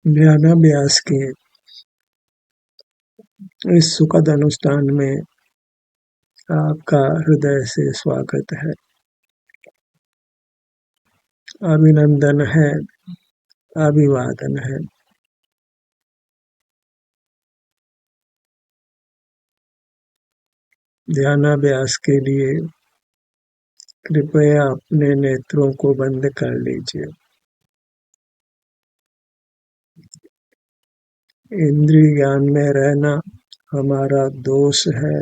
ध्यानाभ्यास के इस सुखद अनुष्ठान में आपका हृदय से स्वागत है, अभिनंदन है, अभिवादन है। ध्यानाभ्यास के लिए कृपया अपने नेत्रों को बंद कर लीजिए। इंद्रिय ज्ञान में रहना हमारा दोष है,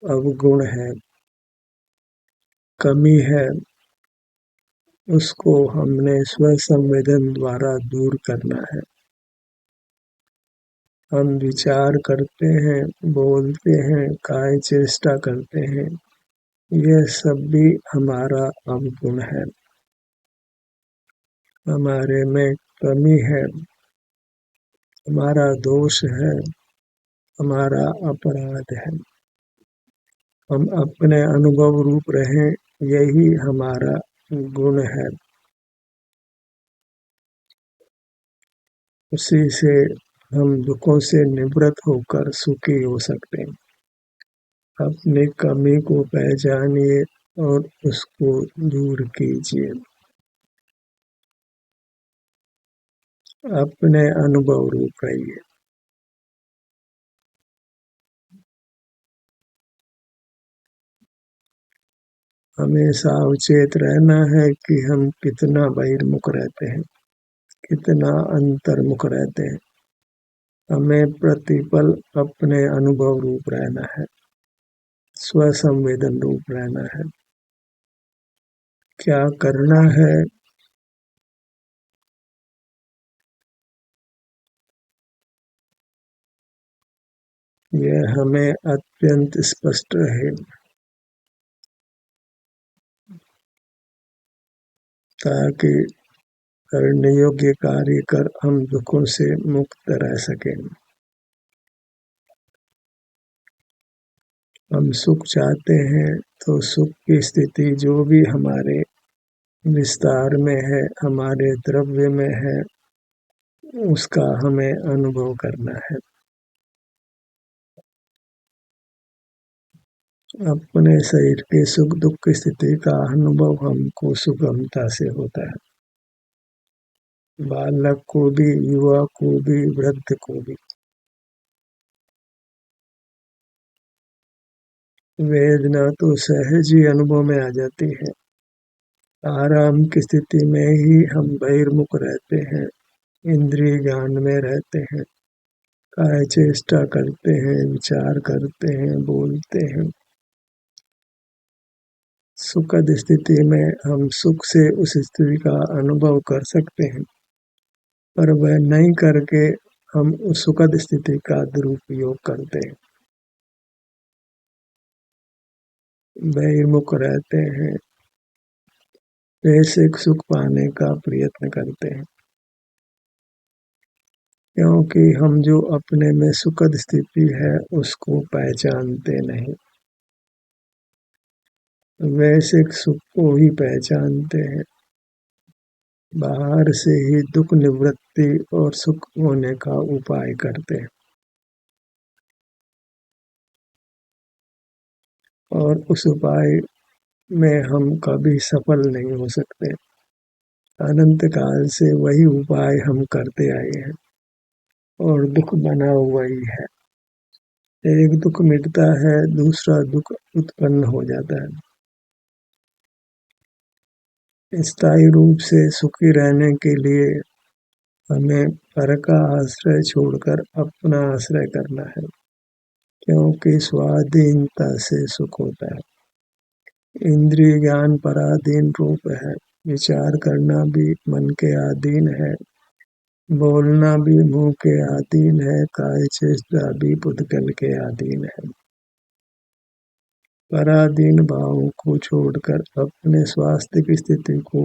अवगुण है, कमी है। उसको हमने स्वसंवेदन द्वारा दूर करना है। हम विचार करते हैं, बोलते हैं, काय चेष्टा करते हैं, यह सब भी हमारा अवगुण है, हमारे में कमी है, हमारा दोष है, हमारा अपराध है। हम अपने अनुभव रूप रहें, यही हमारा गुण है। उसी से हम दुखों से निवृत्त होकर सुखी हो सकते हैं। अपनी कमी को पहचानिए और उसको दूर कीजिए। अपने अनुभव रूप रहिए। हमें सावचेत रहना है कि हम कितना बहिर्मुख रहते हैं, कितना अंतर्मुख रहते हैं। हमें प्रतिपल अपने अनुभव रूप रहना है, स्वसंवेदन रूप रहना है। क्या करना है, यह हमें अत्यंत स्पष्ट रहे, ताकि करने योग्य कार्य कर हम दुखों से मुक्त रह सकें। हम सुख चाहते हैं तो सुख की स्थिति जो भी हमारे विस्तार में है, हमारे द्रव्य में है, उसका हमें अनुभव करना है। अपने शरीर के सुख दुख की स्थिति का अनुभव हमको सुगमता से होता है, बालक को भी, युवा को भी, वृद्ध को भी। वेदना तो सहज ही अनुभव में आ जाती है। आराम की स्थिति में ही हम बहिर्मुख रहते हैं, इंद्रिय ज्ञान में रहते हैं, काय चेष्टा करते हैं, विचार करते हैं, बोलते हैं। सुखद स्थिति में हम सुख से उस स्थिति का अनुभव कर सकते हैं, पर वह नहीं करके हम उस सुखद स्थिति का दुरुपयोग करते हैं, बहिर्मुख रहते हैं, वैश्विक सुख पाने का प्रयत्न करते हैं, क्योंकि हम जो अपने में सुखद स्थिति है उसको पहचानते नहीं, वैश्विक सुख को ही पहचानते हैं। बाहर से ही दुख निवृत्ति और सुख होने का उपाय करते हैं, और उस उपाय में हम कभी सफल नहीं हो सकते। अनंत काल से वही उपाय हम करते आए हैं और दुख बना हुआ ही है। एक दुख मिटता है, दूसरा दुख उत्पन्न हो जाता है। स्थायी रूप से सुखी रहने के लिए हमें पर का आश्रय छोड़कर अपना आश्रय करना है, क्योंकि स्वाधीनता से सुख होता है। इंद्रिय ज्ञान पराधीन रूप है, विचार करना भी मन के अधीन है, बोलना भी मुंह के अधीन है, काय चेष्टा भी पुद्गल के अधीन है। पराधीन भावों को छोड़कर अपने स्वास्थ्य की स्थिति को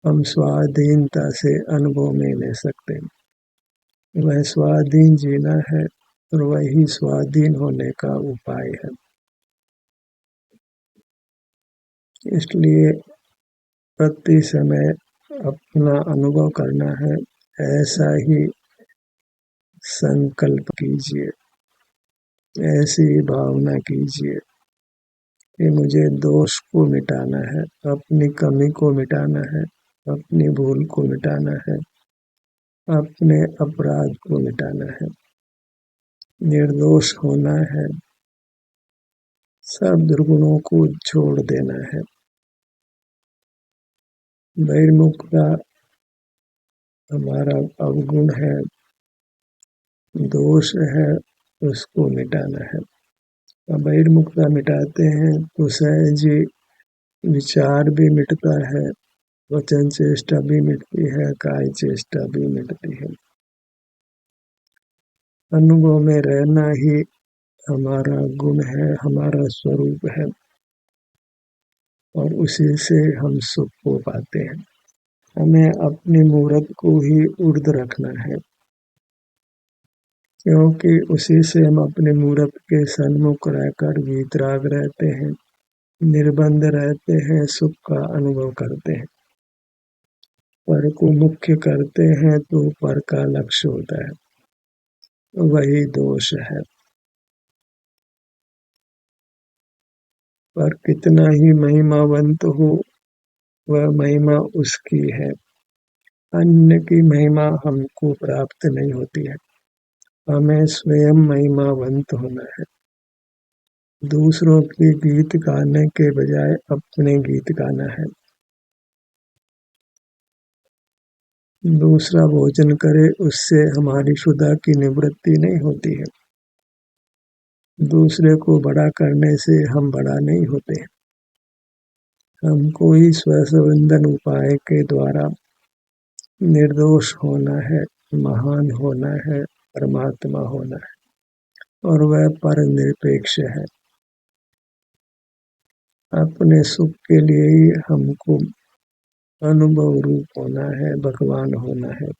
हम स्वाधीनता से अनुभव में ले सकते हैं। वह स्वाधीन जीना है और वही स्वाधीन होने का उपाय है। इसलिए प्रति समय अपना अनुभव करना है, ऐसा ही संकल्प कीजिए, ऐसी भावना कीजिए कि मुझे दोष को मिटाना है, अपनी कमी को मिटाना है, अपनी भूल को मिटाना है, अपने अपराध को मिटाना है, निर्दोष होना है, सब दुर्गुणों को छोड़ देना है। बहिर्मुखता हमारा अवगुण है, दोष है, उसको मिटाना है। अब बहिर्मुखता मिटाते हैं तो सहज ही विचार भी मिटता है, वचन चेष्टा भी मिटती है, काय चेष्टा भी मिटती है। अनुभव में रहना ही हमारा गुण है, हमारा स्वरूप है, और उसी से हम सुख को पाते हैं। हमें अपनी मूर्त को ही ऊर्ध्व रखना है, क्योंकि उसी से हम अपने मूर्त के सन्मुख रहकर वीतराग रहते हैं, निर्बंध रहते हैं, सुख का अनुभव करते हैं। पर को मुख्य करते हैं तो पर का लक्ष्य होता है, वही दोष है। पर कितना ही महिमावंत हो, वह महिमा उसकी है, अन्य की महिमा हमको प्राप्त नहीं होती है। हमें स्वयं महिमावंत होना है, दूसरों के गीत गाने के बजाय अपने गीत गाना है। दूसरा भोजन करे उससे हमारी क्षुधा की निवृत्ति नहीं होती है, दूसरे को बड़ा करने से हम बड़ा नहीं होते। हमको ही स्वसंबंधन उपाय के द्वारा निर्दोष होना है, महान होना है, परमात्मा होना है, और वह पर निरपेक्ष है। अपने सुख के लिए ही हमको अनुभव रूप होना है, भगवान होना है,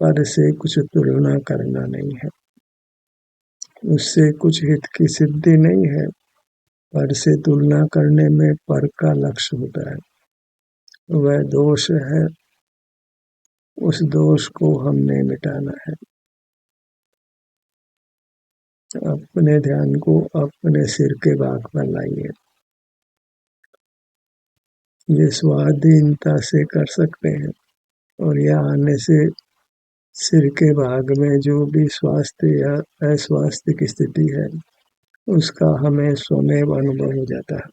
पर से कुछ तुलना करना नहीं है, उससे कुछ हित की सिद्धि नहीं है। पर से तुलना करने में पर का लक्ष्य होता है, वह दोष है, उस दोष को हमने मिटाना है। अपने ध्यान को अपने सिर के भाग पर लाइए, ये स्वाधीनता से कर सकते हैं, और यह आने से सिर के भाग में जो भी स्वास्थ्य या अस्वास्थ्य की स्थिति है, उसका हमें स्वमेव अनुभव हो जाता है।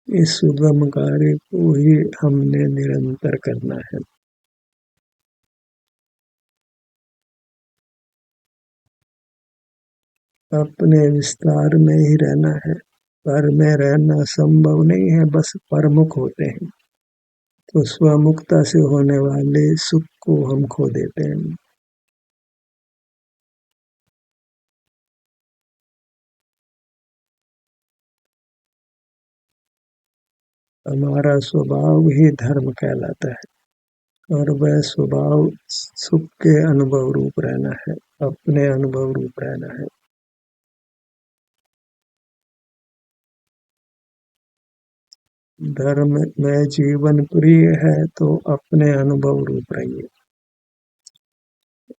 इस सुगम कार्य को ही हमने निरंतर करना है। अपने विस्तार में ही रहना है, पर में रहना संभव नहीं है, बस परमुख होते हैं तो स्वमुक्ता से होने वाले सुख को हम खो देते हैं। हमारा स्वभाव ही धर्म कहलाता है, और वह स्वभाव सुख के अनुभव रूप रहना है, अपने अनुभव रूप रहना है। धर्म में जीवन प्रिय है तो अपने अनुभव रूप रहिए,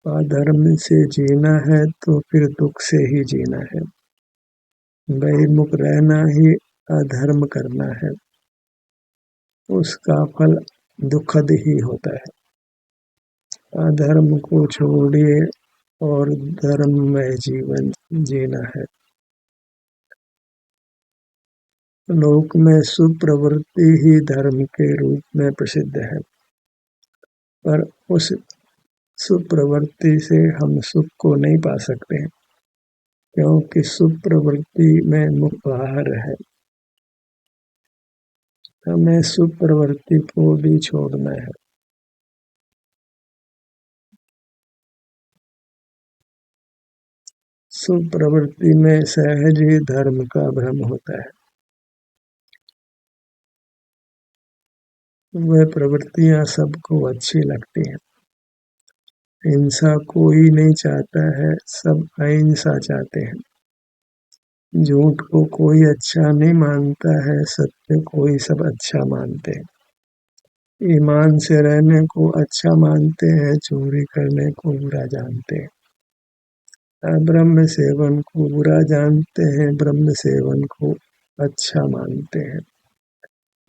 अधर्म से जीना है तो फिर दुख से ही जीना है। बहिर्मुख रहना ही अधर्म करना है, उसका फल दुखद ही होता है। अधर्म को छोड़िए और धर्म में जीवन जीना है। लोक में सुप्रवृत्ति ही धर्म के रूप में प्रसिद्ध है, पर उस सुप्रवृत्ति से हम सुख को नहीं पा सकते हैं, क्योंकि सुप्रवृत्ति में मुख बाहर है। हमें सुप्रवृत्ति को भी छोड़ना है। सुप्रवृत्ति में सहज ही धर्म का भ्रम होता है। वह प्रवृत्तियां सबको अच्छी लगती हैं। हिंसा कोई नहीं चाहता है, सब अहिंसा चाहते हैं। झूठ को कोई अच्छा नहीं मानता है, सत्य को ही सब अच्छा मानते हैं। ईमान से रहने को अच्छा मानते हैं, चोरी करने को बुरा जानते हैं। ब्रह्म सेवन को बुरा जानते हैं, ब्रह्म सेवन को अच्छा मानते हैं।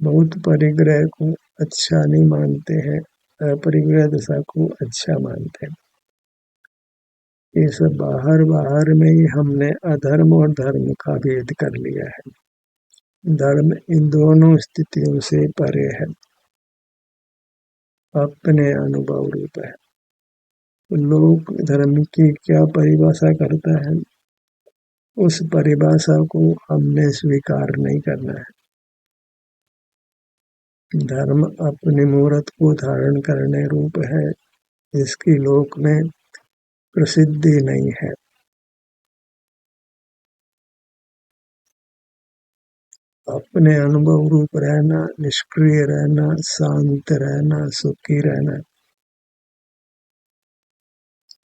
बहुत परिग्रह को अच्छा नहीं मानते हैं, अपरिग्रह दशा को अच्छा मानते हैं। ये सब बाहर बाहर में ही हमने अधर्म और धर्म का भेद कर लिया है। धर्म इन दोनों स्थितियों से परे है, अपने अनुभव रूप है। लोक धर्म की क्या परिभाषा करता है, उस परिभाषा को हमने स्वीकार नहीं करना है। धर्म अपने मूर्त को धारण करने रूप है, इसकी लोक में प्रसिद्धि नहीं है। अपने अनुभव रूप रहना, निष्क्रिय रहना, शांत रहना, सुखी रहना,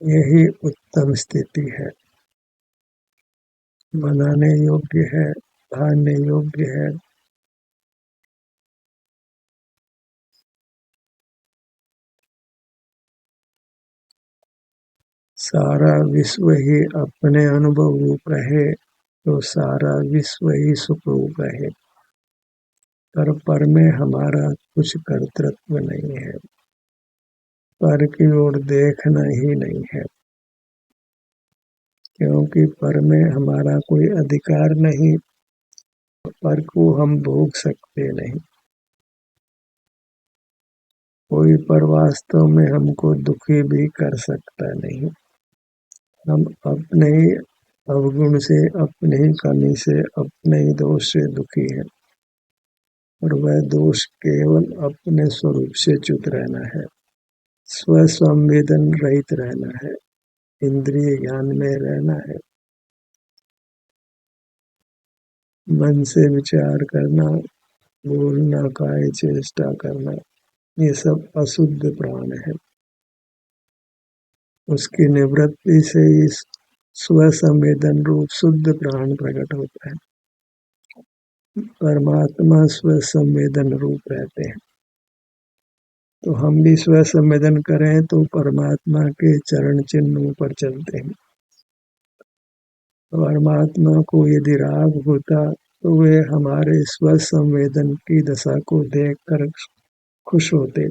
यही उत्तम स्थिति है। मनाने योग्य है, भाने योग्य है। सारा विश्व ही अपने अनुभव रूप रहे तो सारा विश्व ही सुख रूप रहे। पर में हमारा कुछ कर्तृत्व नहीं है, पर की ओर देखना ही नहीं है, क्योंकि पर में हमारा कोई अधिकार नहीं, पर को हम भोग सकते नहीं। कोई पर वास्तव में हमको दुखी भी कर सकता नहीं। हम अपने ही अवगुण से, अपने ही कमी से, अपने ही दोष से दुखी है, और वह दोष केवल अपने स्वरूप से च्युत रहना है, स्वसंवेदन रहित रहना है, इंद्रिय ज्ञान में रहना है। मन से विचार करना, बोलना, काय चेष्टा करना, ये सब अशुद्ध प्राण है। उसकी निवृत्ति से ही स्वसंवेदन रूप शुद्ध प्राण प्रकट होता है। परमात्मा स्वसंवेदन रूप रहते हैं, तो हम भी स्वसंवेदन करें तो परमात्मा के चरण चिन्हों पर चलते हैं। परमात्मा को यदि राग होता तो वे हमारे स्वसंवेदन की दशा को देखकर खुश होते,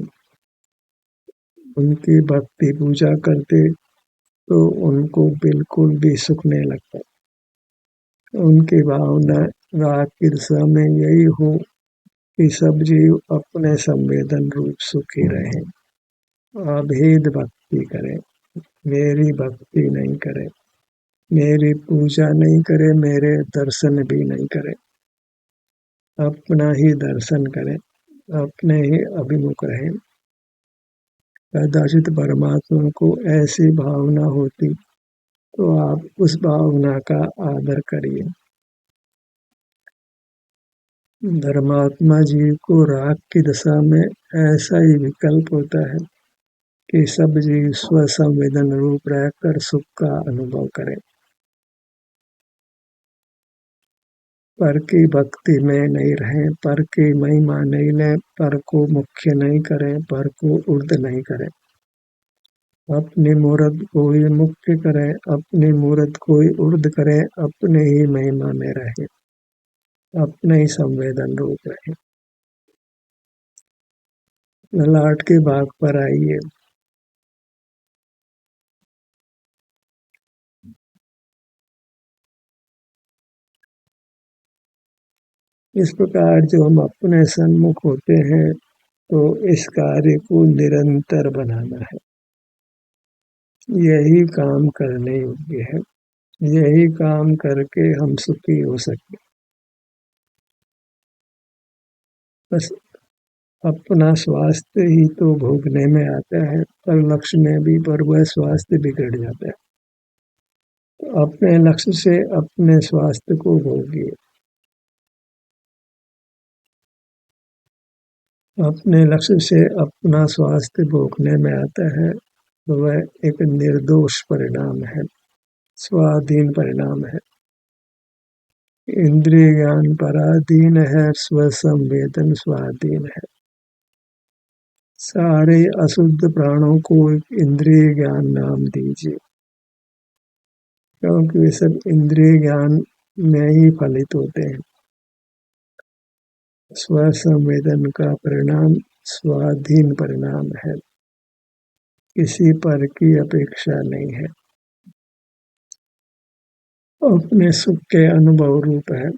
उनकी भक्ति पूजा करते तो उनको बिल्कुल भी सुख नहीं लगता। उनकी भावना राग की दशा में यही हो कि सब जीव अपने संवेदन रूप सुखी रहे, अभेद भक्ति करें, मेरी भक्ति नहीं करे, मेरी पूजा नहीं करे, मेरे दर्शन भी नहीं करे, अपना ही दर्शन करें, अपने ही अभिमुख रहें। कदाचित परमात्मा को ऐसी भावना होती तो आप उस भावना का आदर करिए। धर्मात्मा जीव को राग की दशा में ऐसा ही विकल्प होता है कि सब जीव स्वसंवेदन रूप रहकर सुख का अनुभव करें, पर की भक्ति में नहीं रहें, पर की महिमा नहीं लें, पर को मुख्य नहीं करें, पर को उर्ध नहीं करें। अपनी मूर्त को ही मुख्य करें, अपनी मूर्त को ही उर्ध करें, अपने ही महिमा में रहें, अपने ही संवेदन रूप रहें। ललाट के भाग पर आइए। इस प्रकार जो हम अपने सन्मुख होते हैं तो इस कार्य को निरंतर बनाना है, यही काम करने योग्य है, यही काम करके हम सुखी हो सकते। बस अपना स्वास्थ्य ही तो भोगने में आता है, पर लक्ष्य में भी पर वह स्वास्थ्य बिगड़ जाता है। तो अपने लक्ष्य से अपने स्वास्थ्य को भोगिए, अपने लक्ष्य से अपना स्वास्थ्य भोगने में आता है तो वह एक निर्दोष परिणाम है, स्वाधीन परिणाम है। इंद्रिय ज्ञान पराधीन है, स्वसंवेदन स्वाधीन है। सारे अशुद्ध प्राणों को इंद्रिय ज्ञान नाम दीजिए, क्योंकि वे सब इंद्रिय ज्ञान में ही फलित होते हैं। स्वसंवेदन का परिणाम स्वाधीन परिणाम है, किसी पर की अपेक्षा नहीं है, अपने सुख के अनुभव रूप है।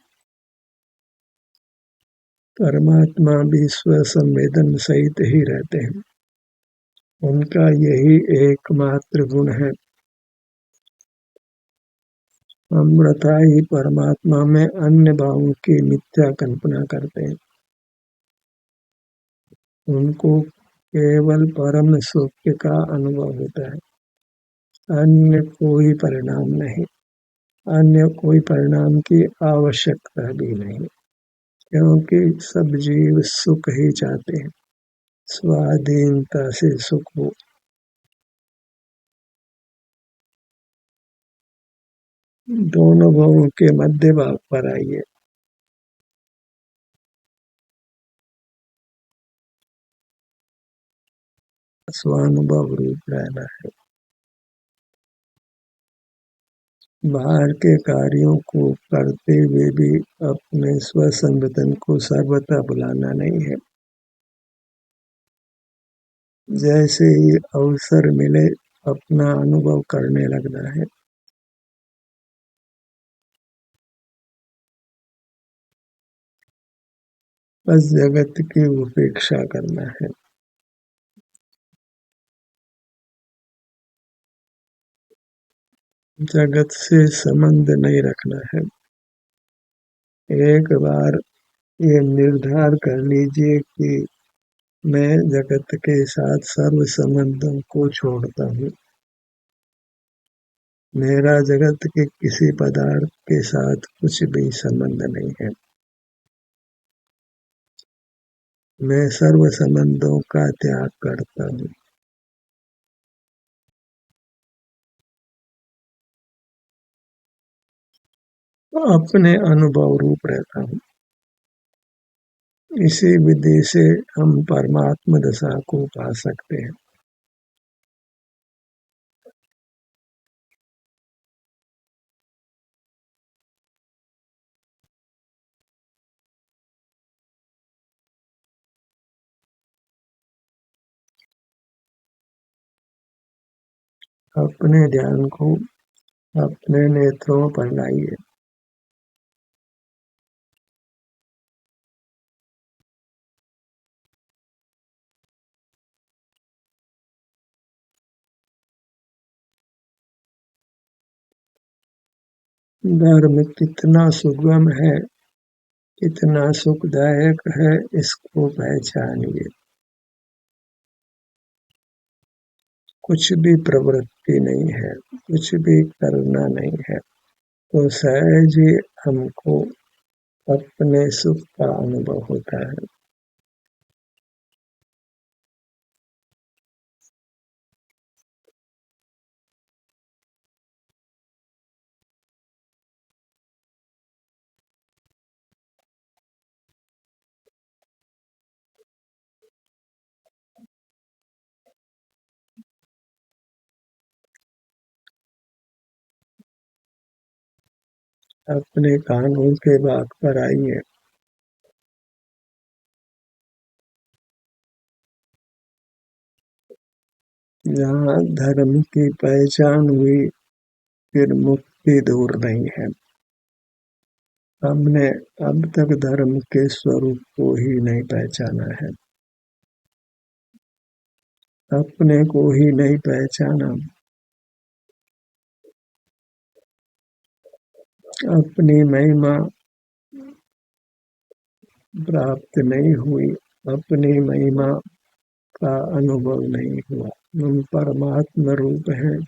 परमात्मा भी स्वसंवेदन सहित ही रहते हैं, उनका यही एकमात्र गुण है। अमृता ही परमात्मा में अन्य भावों की मिथ्या कल्पना करते हैं। उनको केवल परम सुख का अनुभव होता है, अन्य कोई परिणाम नहीं, अन्य कोई परिणाम की आवश्यकता भी नहीं, क्योंकि सब जीव सुख ही चाहते हैं, स्वाधीनता से सुख हो। दोनों भावों के मध्य भाग पर आइए। स्वानुभव रूप रहना है। बाहर के कार्यों को करते हुए भी अपने स्वसंवेदन को सर्वथा भुलाना नहीं है। जैसे ही अवसर मिले अपना अनुभव करने लगना है। बस जगत की उपेक्षा करना है। जगत से संबंध नहीं रखना है। एक बार ये निर्धार कर लीजिए कि मैं जगत के साथ सर्व संबंधों को छोड़ता हूँ। मेरा जगत के किसी पदार्थ के साथ कुछ भी संबंध नहीं है। मैं सर्व संबंधों का त्याग करता हूँ। अपने अनुभव रूप रहता हूँ। इसी विधि से हम परमात्म दशा को पा सकते हैं। अपने ध्यान को अपने नेत्रों पर लाइए। धर्म कितना सुगम है, कितना सुखदायक है, इसको पहचानिए। कुछ भी प्रवृत्ति नहीं है, कुछ भी करना नहीं है, तो सहज ही हमको अपने सुख का अनुभव होता है। अपने कानून के भाग पर आइए। जहाँ धर्म की पहचान हुई, फिर मुक्ति दूर नहीं है। हमने अब तक धर्म के स्वरूप को ही नहीं पहचाना है, अपने को ही नहीं पहचाना, अपनी महिमा प्राप्त नहीं हुई, अपनी महिमा का अनुभव नहीं हुआ। हम परमात्म रूप हैं,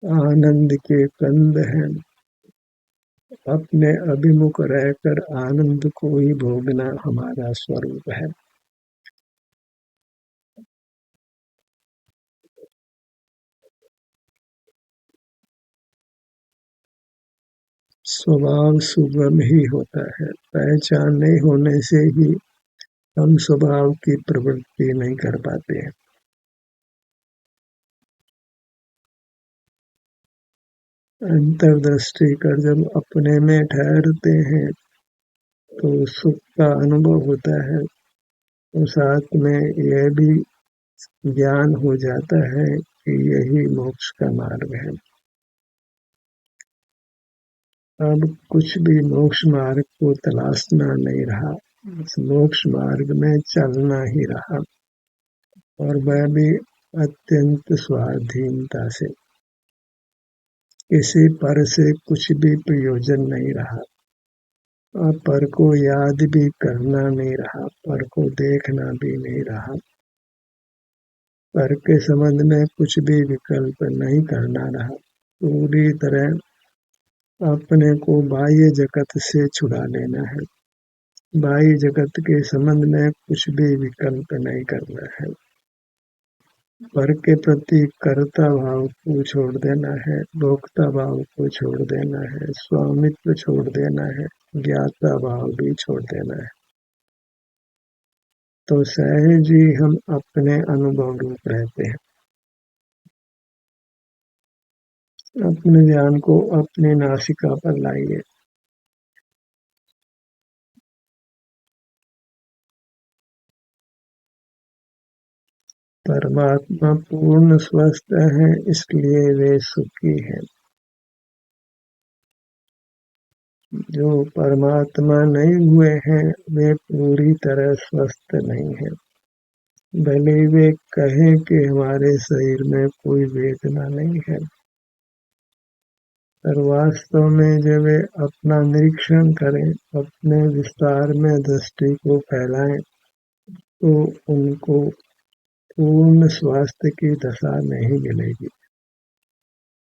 आनंद के कंद हैं। अपने अभिमुख रहकर आनंद को ही भोगना हमारा स्वरूप है। स्वभाव सुगम ही होता है। पहचान नहीं होने से ही हम स्वभाव की प्रवृत्ति नहीं कर पाते हैं। अंतर्दृष्टि कर जब अपने में ठहरते हैं तो सुख का अनुभव होता है और साथ में यह भी ज्ञान हो जाता है कि यही मोक्ष का मार्ग है। अब कुछ भी मोक्ष मार्ग को तलाशना नहीं रहा, इस मोक्ष मार्ग में चलना ही रहा, और वह भी अत्यंत स्वाधीनता से। किसी पर से कुछ भी प्रयोजन नहीं रहा, और पर को याद भी करना नहीं रहा, पर को देखना भी नहीं रहा, पर के संबंध में कुछ भी विकल्प नहीं करना रहा। पूरी तरह अपने को बाह्य जगत से छुड़ा लेना है, बाह्य जगत के संबंध में कुछ भी विकल्प नहीं करना है। पर के प्रति कर्ता भाव को छोड़ देना है, भोक्ता भाव को छोड़ देना है, स्वामित्व छोड़ देना है, ज्ञाता भाव भी छोड़ देना है। तो सहज ही हम अपने अनुभव रूप रहते हैं। अपने ध्यान को अपनी नासिका पर लाइए। परमात्मा पूर्ण स्वस्थ है, इसलिए वे सुखी हैं। जो परमात्मा नहीं हुए हैं वे पूरी तरह स्वस्थ नहीं हैं। भले वे कहें कि हमारे शरीर में कोई वेदना नहीं है, पर वास्तव में जब वे अपना निरीक्षण करें, अपने विस्तार में दृष्टि को फैलाएं, तो उनको पूर्ण स्वास्थ्य की दशा नहीं मिलेगी।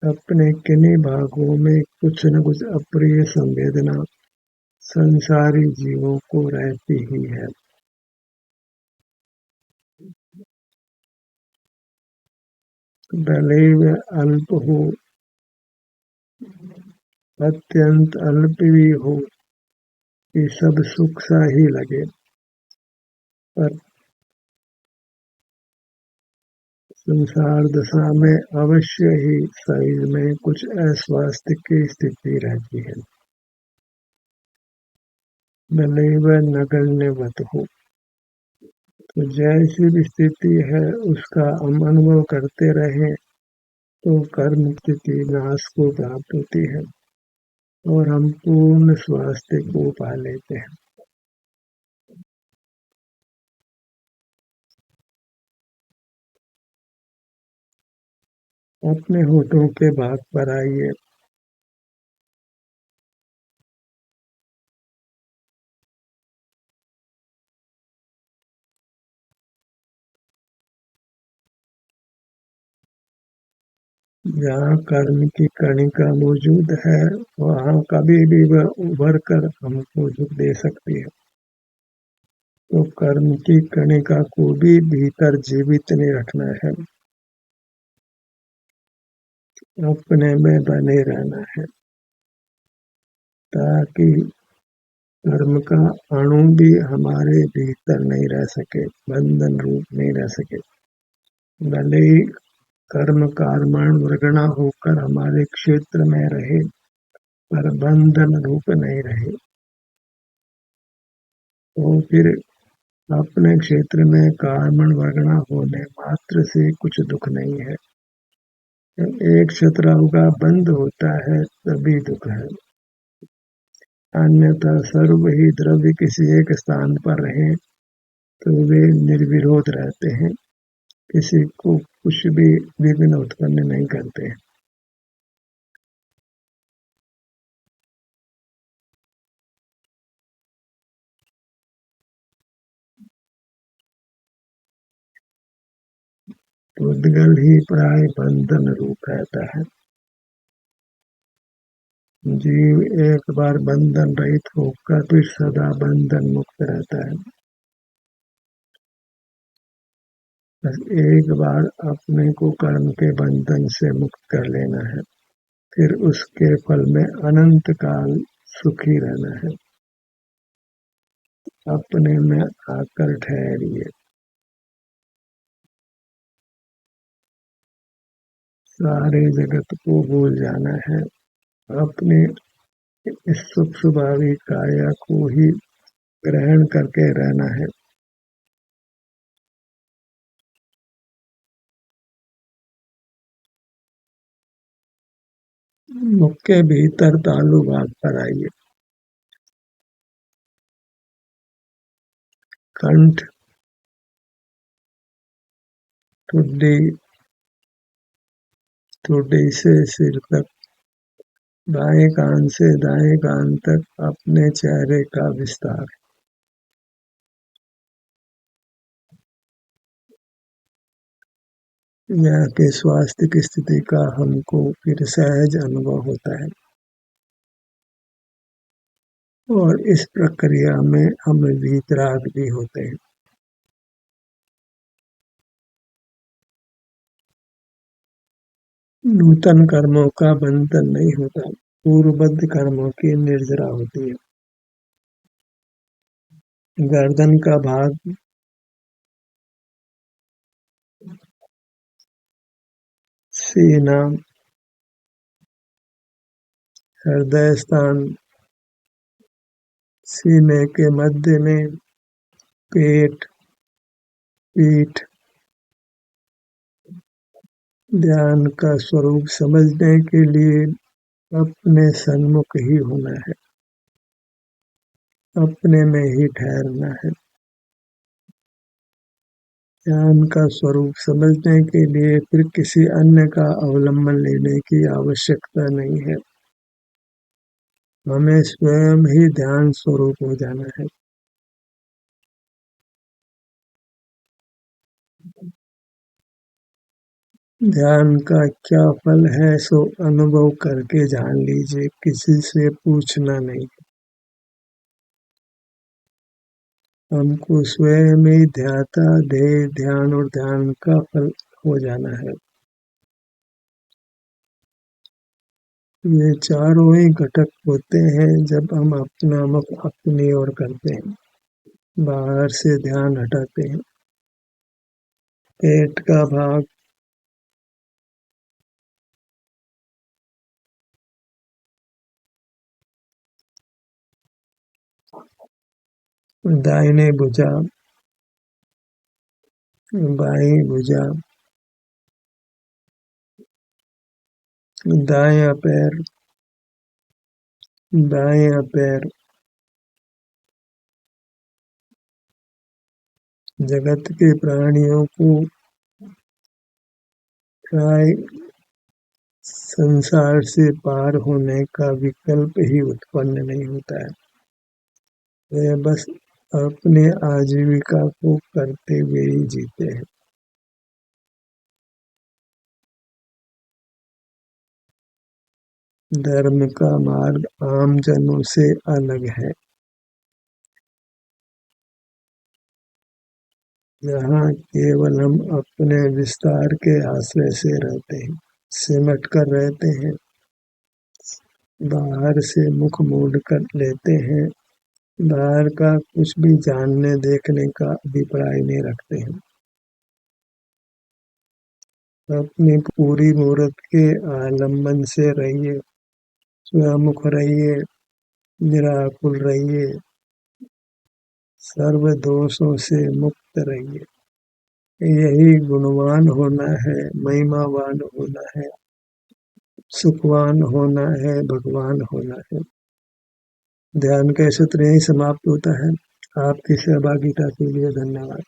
अपने किन्हीं भागों में कुछ न कुछ अप्रिय संवेदना संसारी जीवों को रहती ही है। भले ही वह अल्प हो, अत्यंत अल्प भी हो, कि सब सुख सा ही लगे, पर संसार दशा में अवश्य ही शरीर में कुछ अस्वास्थ्य की स्थिति रहती है। भले ही वह नगण्यवत हो, तो जैसी भी स्थिति है उसका हम अनुभव करते रहें तो कर्म स्थिति नाश को प्राप्त होती है और हम पूर्ण स्वास्थ्य को पा लेते हैं। अपने होठों के भाग पर आइए। जहाँ कर्म की कणिका मौजूद है वहाँ कभी भी वह उभर कर हमको दुख दे सकती है, तो कर्म की कणिका को भी भीतर जीवित नहीं रखना है, अपने में बने रहना है, ताकि कर्म का अणु भी हमारे भीतर नहीं रह सके, बंधन रूप नहीं रह सके। भले ही कर्म कर्मण वर्गणा होकर हमारे क्षेत्र में रहे, पर बंधन रूप नहीं रहे, तो फिर अपने क्षेत्र में कर्मण वर्गणा होने मात्र से कुछ दुख नहीं है। एक शत्रु बंद होता है तभी दुख है, अन्यथा सर्व ही द्रव्य किसी एक स्थान पर रहे तो वे निर्विरोध रहते हैं, किसी को कुछ भी विघ्न उत्पन्न नहीं करते। उद्गल ही प्राय बंधन रूप रहता है। जीव एक बार बंधन रहित होकर फिर सदा बंधन मुक्त रहता है। बस एक बार अपने को कर्म के बंधन से मुक्त कर लेना है, फिर उसके फल में अनंत काल सुखी रहना है। अपने में आकर ठहरिए, सारे जगत को भूल जाना है, अपने इस शुभ स्वभाविक काया को ही ग्रहण करके रहना है। मुख के भीतर तालु भाग पर आइए, कंठ, ठुड्डी, ठुड्डी से सिर तक, बाएं कान से दाएं कान तक अपने चेहरे का विस्तार। यहाँ के स्वास्थ्य की स्थिति का हमको फिर सहज अनुभव होता है और इस प्रक्रिया में हम वीतराग भी होते हैं। नूतन कर्मों का बंधन नहीं होता, पूर्वबद्ध कर्मों की निर्जरा होती है। गर्दन का भाग, सीना, हृदय स्थान, सीने के मध्य में, पेट, पीठ। ध्यान का स्वरूप समझने के लिए अपने सन्मुख ही होना है, अपने में ही ठहरना है। ध्यान का स्वरूप समझने के लिए फिर किसी अन्य का अवलंबन लेने की आवश्यकता नहीं है, हमें स्वयं ही ध्यान स्वरूप हो जाना है। ध्यान का क्या फल है सो अनुभव करके जान लीजिए, किसी से पूछना नहीं। हमको स्वयं ही ध्याता ध्येय ध्यान और ध्यान का फल हो जाना है। ये चारों ही घटक होते हैं जब हम अपना मुख अपनी ओर करते हैं, बाहर से ध्यान हटाते हैं। पेट का भाग, दाहिने भुजा, बाएं भुजा, दायां पैर, बायां पैर। जगत के प्राणियों को प्राय संसार से पार होने का विकल्प ही उत्पन्न नहीं होता है, वे बस अपने आजीविका को करते हुए ही जीते हैं। धर्म का मार्ग आम जनों से अलग है, यहाँ केवल हम अपने विस्तार के आश्रय से रहते हैं, सिमट कर रहते हैं, बाहर से मुख मोड़ कर लेते हैं, बाहर का कुछ भी जानने देखने का अभिप्राय नहीं रखते हैं। अपनी पूरी मूर्त के आलम्बन से रहिए, स्वमुख रहिए, निराकुल रहिए, सर्व दोषों से मुक्त रहिए। यही गुणवान होना है, महिमावान होना है, सुखवान होना है, भगवान होना है। ध्यान का सूत्र यही समाप्त होता है। आपकी सहभागिता के लिए धन्यवाद।